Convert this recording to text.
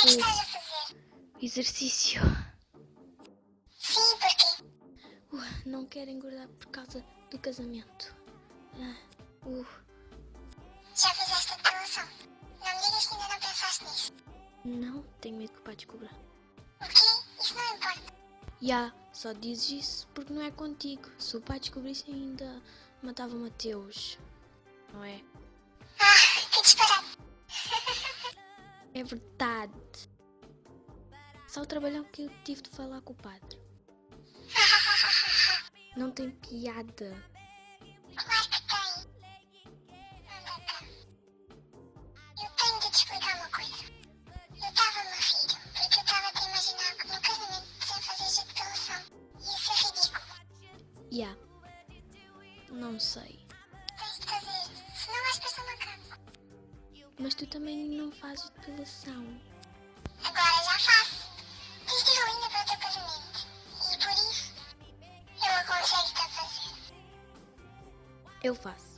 que estás a fazer? Exercício. Sim, porquê? Não quero engordar por causa do casamento. Já fizeste a depilação? Não me digas que ainda não pensaste nisso. Não, tenho medo que o pai descubra. O quê? Isso não importa. Só dizes isso porque não é contigo. Se o pai descobrisse ainda matava Mateus. Não é? Que disparate. É verdade. Só o trabalhão que eu tive de falar com o padre. Não tem piada. Claro que tem. Anda cá. Eu tenho de te explicar uma coisa. Eu estava-me a rir, porque eu estava a te imaginar que no casamento sem fazer a depilação. Isso é ridículo. Não sei. Tens de fazer, senão vais passar macaco. Mas tu também não fazes depilação. Agora já faço. Tens de ir linda para o teu casamento. E por isso, eu aconselho-te a fazer. Eu faço.